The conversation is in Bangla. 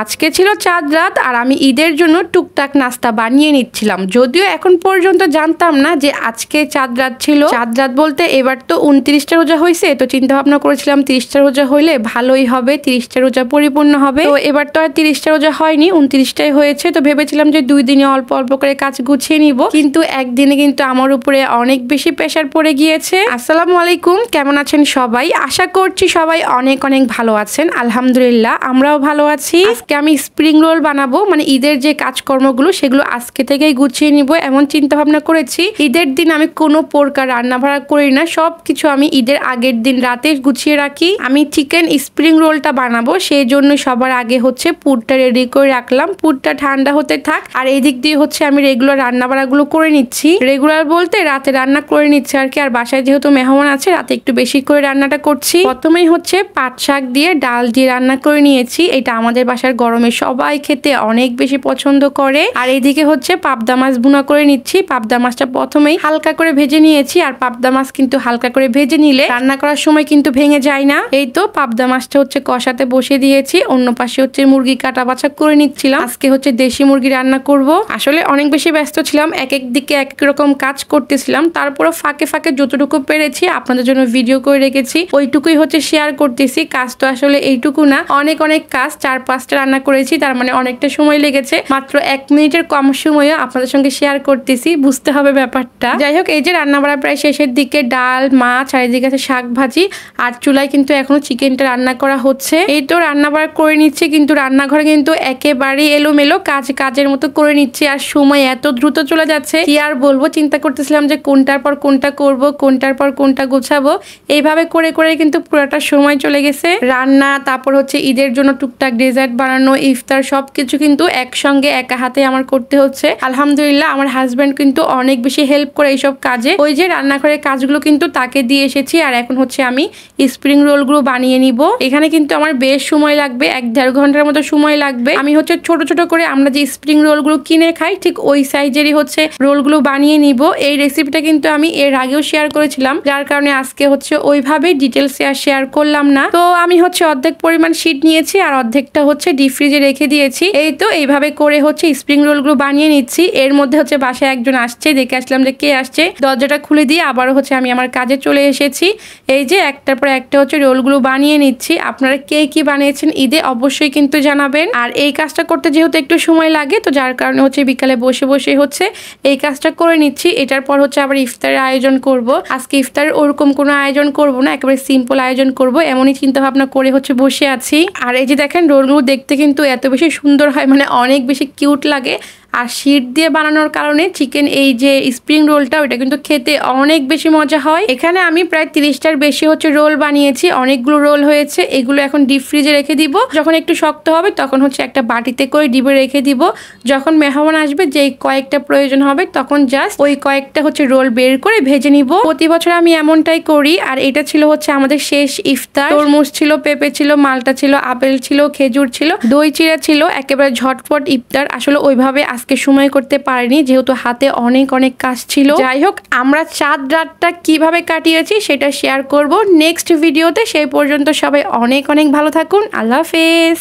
আজকে ছিল চাঁদ রাত আর আমি ঈদের জন্য টুকটাক নাস্তা বানিয়ে নিচ্ছিলাম। যদিও এখন পর্যন্ত জানতাম না যে আজকে চাঁদ রাত ছিল। চাঁদ রাত বলতে এবার তো 29টা রোজা হয়েছে, তো চিন্তা ভাবনা করেছিলাম 30টা রোজা হইলে ভালোই হবে, 30টা রোজা পরিপূর্ণ হবে। তো এবার তো আর 30টা রোজা হয়নি, 29টাই হয়েছে। তো ভেবেছিলাম যে 2 দিনে অল্প অল্প করে কাজ গুছিয়ে নিব, কিন্তু একদিনে কিন্তু আমার উপরে অনেক বেশি প্রেশার পড়ে গিয়েছে। আসসালামু আলাইকুম, কেমন আছেন সবাই? আশা করছি সবাই অনেক অনেক ভালো আছেন। আলহামদুলিল্লাহ আমরাও ভালো আছি। আজকে আমি স্প্রিং রোল বানাবো, মানে ঈদের যে কাজকর্মগুলো সেগুলো আজকে থেকেই গুছিয়ে নিব এমন চিন্তা ভাবনা করেছি। ঈদের দিন আমি কোনো প্রকার রান্না বাড়া করি না, সবকিছু আমি ঈদের আগের দিন রাতে গুছিয়ে রাখি। আমি চিকেন স্প্রিং রোলটা বানাবো, সেই জন্য সবার আগে হচ্ছে পুরটা রেডি করে রাখলাম। পুরটা ঠান্ডা হতে থাক আর এই দিক দিয়ে হচ্ছে আমি রেগুলার রান্না বাড়াগুলো করে নিচ্ছি। রেগুলার বলতে রাতে রান্না করে নিচ্ছি আর কি। আর বাসায় যেহেতু মেহমান আছে রাতে একটু বেশি করে রান্নাটা করছি। প্রথমেই হচ্ছে পাট শাক দিয়ে ডাল দিয়ে রান্না করে নিয়েছি। এটা আমাদের বাসার গরমে সবাই খেতে অনেক বেশি পছন্দ করে। আর এইদিকে হচ্ছে পাবদা মাছ ভুনা করে নিচ্ছি। পাবদা মাছটা প্রথমেই হালকা করে ভেজে নিয়েছি। আর পাবদা মাছ কিন্তু হালকা করে ভেজে নিলে রান্না করার সময় কিন্তু ভেঙে যায় না। এই তো পাবদা মাছটা হচ্ছে কষাতে বসিয়ে দিয়েছি। অন্য পাশে হচ্ছে মুরগি কাটা বাছা করে নিচ্ছিলাম। আজকে হচ্ছে দেশি মুরগি রান্না করব। আসলে অনেক বেশি ব্যস্ত ছিলাম, এক এক দিকে এক এক রকম কাজ করতেছিলাম। তারপরে ফাঁকে ফাঁকে যতটুকু পেরেছি আপনাদের জন্য ভিডিও করে রেখেছি, ওইটুকুই হচ্ছে শেয়ার করতেছি। কাজ তো আসলে এইটুকু না, অনেক অনেক কাজ। 4-5টা রান্না করেছি, তার মানে অনেকটা সময় লেগেছে। মাত্র 1 মিনিটের কম সময়ে আপনাদের সঙ্গে শেয়ার করতেছি, বুঝতে হবে ব্যাপারটা। যাই হোক, এই যে রান্না বাড়া প্রায় শেষের দিকে, ডাল মাছ আর এদিকে আছে শাক ভাজি। আর চুলায় কিন্তু এখনো চিকেনটা রান্না করা হচ্ছে। এই তো রান্না বাড়া করে নিচ্ছে, কিন্তু রান্নাঘরে কিন্তু একেবারে এলোমেলো, কাজের মতো করে নিচ্ছে। আর সময় এত দ্রুত চলে যাচ্ছে কি আর বলবো। চিন্তা করতেছিলাম যে কোনটার পর কোনটা করব, কোনটার পর কোনটা গোছাবো। এইভাবে করে করে কিন্তু পুরোটা সময় চলে গেছে। রান্না, তারপর হচ্ছে ঈদের জন্য টুকটাক ডেজার্ট বানানো, ইফতার, সবকিছু কিন্তু একসঙ্গে একা হাতে আমার করতে হচ্ছে। আলহামদুলিল্লাহ আমার হাজব্যান্ড কিন্তু অনেক বেশি হেল্প করে এইসব কাজে। ওই যে রান্নাঘরের কাজগুলো কিন্তু তাকে দিয়ে এসেছি। আর এখন হচ্ছে আমি স্প্রিং রোলগুলো বানিয়ে নিব। এখানে কিন্তু আমার বেশ সময় লাগবে, 1-1.5 ঘন্টার মতো সময় লাগবে। আমি হচ্ছে ছোট ছোট করে আমরা যে স্প্রিং রোলগুলো কিনে খাই ঠিক ওই সাইজেরই হচ্ছে রোলগুলো বানিয়ে নিব। এই রেসিপিটা কিন্তু আমি এর আগেও শেয়ার করেছিলাম, যার কারণে আজকে হচ্ছে ওইভাবে ডিটেলস শেয়ার করলাম না। তো আমি হচ্ছে অর্ধেক পরিমাণ শীট নিয়েছি আর অর্ধেকটা হচ্ছে ডিপ ফ্রিজে রেখে দিয়েছি। এই তো এইভাবে করে হচ্ছে স্প্রিং রোলগুলো বানিয়ে নিচ্ছি। এর মধ্যে হচ্ছে বাসায় একজন আসছে, দেখে আসলাম যে কে আসছে। দরজাটা খুলে দিয়ে আবারও হচ্ছে আমি আমার কাজে চলে এসেছি। এই যে একটার পর একটা হচ্ছে রোলগুলো বানিয়ে নিচ্ছি। আপনারা কে কি বানিয়েছেন ঈদে অবশ্যই কিন্তু জানাবেন। আর এই কাজটা করতে যেহেতু একটু সময় লাগে, তো যার কারণে হচ্ছে বিকালে বসে বসে হচ্ছে এই কাজটা করে নিচ্ছি। এটার পর হচ্ছে আবার ইফতারের আয়োজন করব। আজকে ইফতার ওরকম কোনো আয়োজন করব না, একেবারে সিম্পল আয়োজন করব, এমনই চিন্তা ভাবনা করে হচ্ছে বসে আছি। আর এই যে দেখেন রোলগুলো দেখতে কিন্তু এত বেশি সুন্দর হয়, মানে অনেক বেশি কিউট লাগে। আর শীট দিয়ে বানানোর কারণে চিকেন এই যে স্প্রিং রোলটা ওটা কিন্তু খেতে অনেক বেশি মজা হয়। এখানে আমি প্রায় 30টার বেশি হচ্ছে রোল বানিয়েছি, অনেকগুলো রোল হয়েছে। এগুলো এখন ডিপ ফ্রিজে রেখে দিব। যখন একটু শক্ত হবে তখন হচ্ছে একটা বাটিতে করে ডিপে রেখে দিব। যখন মেহমান আসবে যেই কয়েকটা প্রয়োজন হবে তখন জাস্ট ওই কয়েকটা হচ্ছে রোল বের করে ভেজে নিব। প্রতি বছর আমি এমনটাই করি। আর এটা ছিল হচ্ছে আমাদের শেষ ইফতার। তরমুজ ছিল, পেঁপে ছিল, মালটা ছিল, আপেল ছিল, খেজুর ছিল, দই চিড়া ছিল, একেবারে ঝটপট ইফতার। আসলে ওইভাবে আজকে সময় করতে পারিনি, যেহেতু হাতে অনেক অনেক কাজ ছিল। যাই হোক, আমরা চাঁদ রাতটা কিভাবে কাটিয়েছি সেটা শেয়ার করব নেক্সট ভিডিওতে। সেই পর্যন্ত সবাই অনেক অনেক ভালো থাকুন। আল্লাহ হাফেজ।